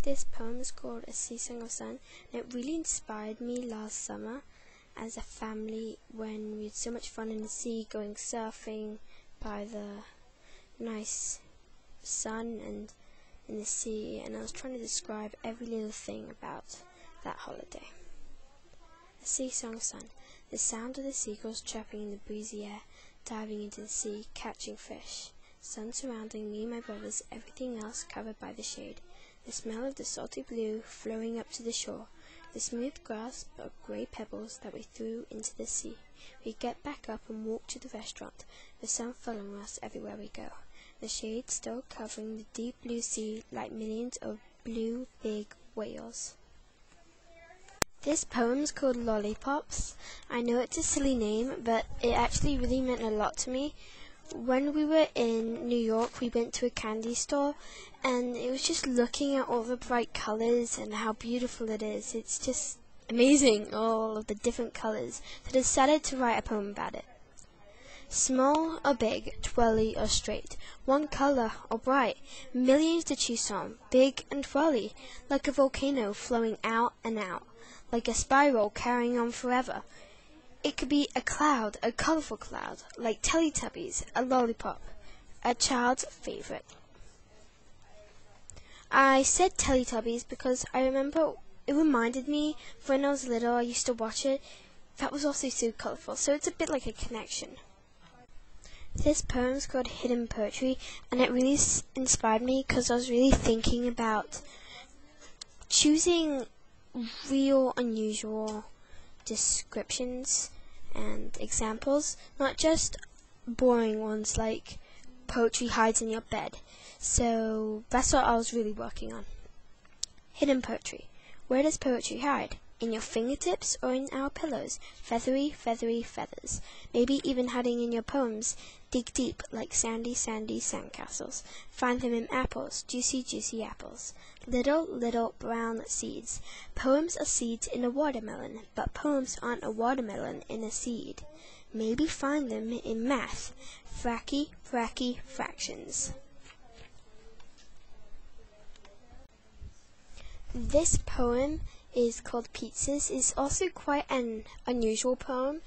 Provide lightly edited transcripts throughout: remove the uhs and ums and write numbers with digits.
This poem is called A Sea Song of Sun, and it really inspired me last summer as a family when we had so much fun in the sea, going surfing by the nice sun and in the sea, and I was trying to describe every little thing about that holiday. A Sea Song of Sun. The sound of the seagulls chirping in the breezy air, diving into the sea, catching fish. Sun surrounding me and my brothers, everything else covered by the shade. The smell of the salty blue flowing up to the shore. The smooth grasp of grey pebbles that we threw into the sea. We get back up and walk to the restaurant, the sun following us everywhere we go. The shade still covering the deep blue sea like millions of blue big whales. This poem's called Lollipops. I know it's a silly name, but it actually really meant a lot to me. When we were in New York, we went to a candy store, and it was just looking at all the bright colors and how beautiful it is. It's just amazing, all of the different colors. So I decided to write a poem about it. Small or big, twirly or straight, one color or bright, millions to choose from, big and twirly, like a volcano flowing out and out, like a spiral carrying on forever. It could be a cloud, a colorful cloud, like Teletubbies, a lollipop, a child's favorite. I said Teletubbies because I remember it reminded me when I was little, I used to watch it. That was also so colorful, so it's a bit like a connection. This poem is called Hidden Poetry, and it really inspired me because I was really thinking about choosing real, unusual descriptions and examples, not just boring ones like poetry hides in your bed. So that's what I was really working on. Hidden poetry. Where does poetry hide? In your fingertips or in our pillows? Feathery, feathery feathers. Maybe even hiding in your poems. Dig deep like sandy, sandy sandcastles. Find them in apples, juicy, juicy apples. Little, little brown seeds. Poems are seeds in a watermelon, but poems aren't a watermelon in a seed. Maybe find them in math. Fracky, fracky fractions. This poem is called Pizzas. It's also quite an unusual poem,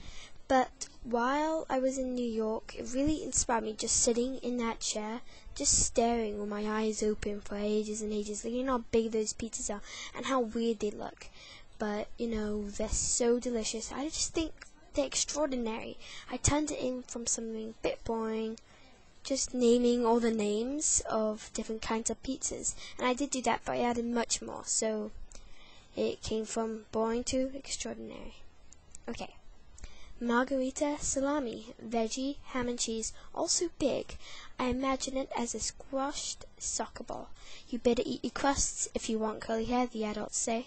but while I was in New York, it really inspired me just sitting in that chair, just staring with my eyes open for ages and ages, looking how big those pizzas are and how weird they look. But, they're so delicious. I just think they're extraordinary. I turned it in from something a bit boring, just naming all the names of different kinds of pizzas. And I did do that, but I added much more, so it came from boring to extraordinary. Okay. Margarita salami, veggie, ham and cheese, also big. I imagine it as a squashed soccer ball. You better eat your crusts if you want curly hair, the adults say.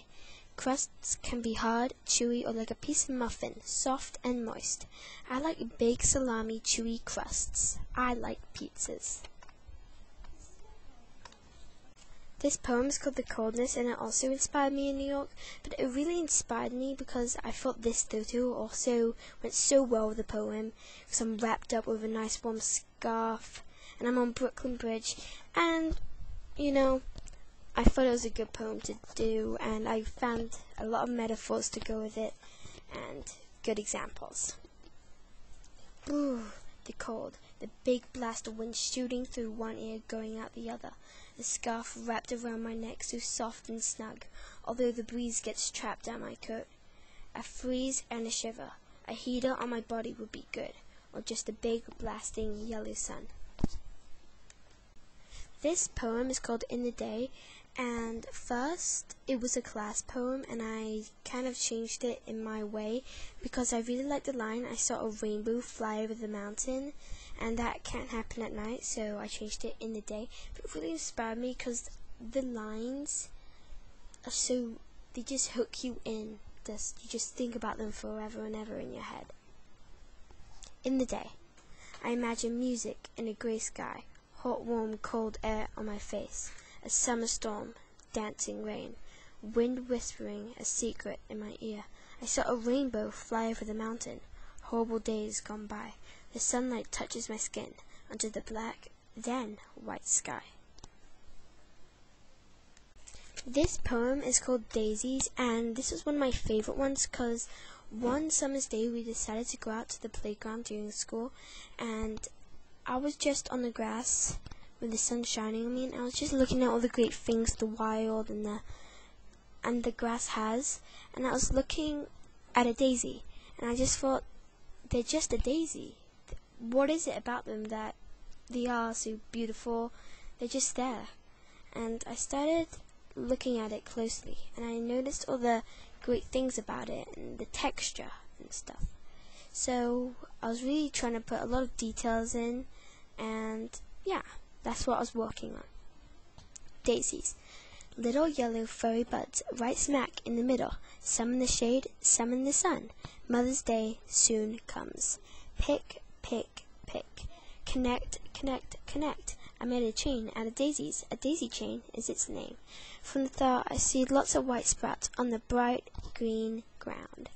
Crusts can be hard, chewy, or like a piece of muffin, soft and moist. I like big salami, chewy crusts. I like pizzas. This poem is called The Coldness, and it also inspired me in New York, but it really inspired me because I thought this photo also went so well with the poem, because I'm wrapped up with a nice warm scarf, and I'm on Brooklyn Bridge, and, I thought it was a good poem to do, and I found a lot of metaphors to go with it, and good examples. Ooh, the cold, the big blast of wind shooting through one ear, going out the other. The scarf wrapped around my neck so soft and snug, although the breeze gets trapped down my coat. A freeze and a shiver. A heater on my body would be good, or just a big blasting yellow sun. This poem is called In the Day, and first it was a class poem, and I kind of changed it in my way because I really liked the line, I saw a rainbow fly over the mountain, and that can't happen at night, so I changed it in the day. But it really inspired me because the lines are so, they just hook you in. You just think about them forever and ever in your head. In the day, I imagine music in a grey sky, hot, warm, cold air on my face, a summer storm, dancing rain, wind whispering a secret in my ear. I saw a rainbow fly over the mountain, horrible days gone by. The sunlight touches my skin under the black, then white sky. This poem is called Daisies, and this was one of my favorite ones because one summer's day we decided to go out to the playground during school, and I was just on the grass with the sun shining on me, and I was just looking at all the great things the wild and the grass has, and I was looking at a daisy, and I just thought, they're just a daisy. What is it about them that they are so beautiful? They're just there. And I started looking at it closely, and I noticed all the great things about it and the texture and stuff. So I was really trying to put a lot of details in, and yeah, that's what I was working on. Daisies. Little yellow furry buds right smack in the middle, some in the shade, some in the sun. Mother's Day soon comes. Pick, pick, pick. Connect, connect, connect. I made a chain out of daisies. A daisy chain is its name. From the thought I see lots of white sprouts on the bright green ground.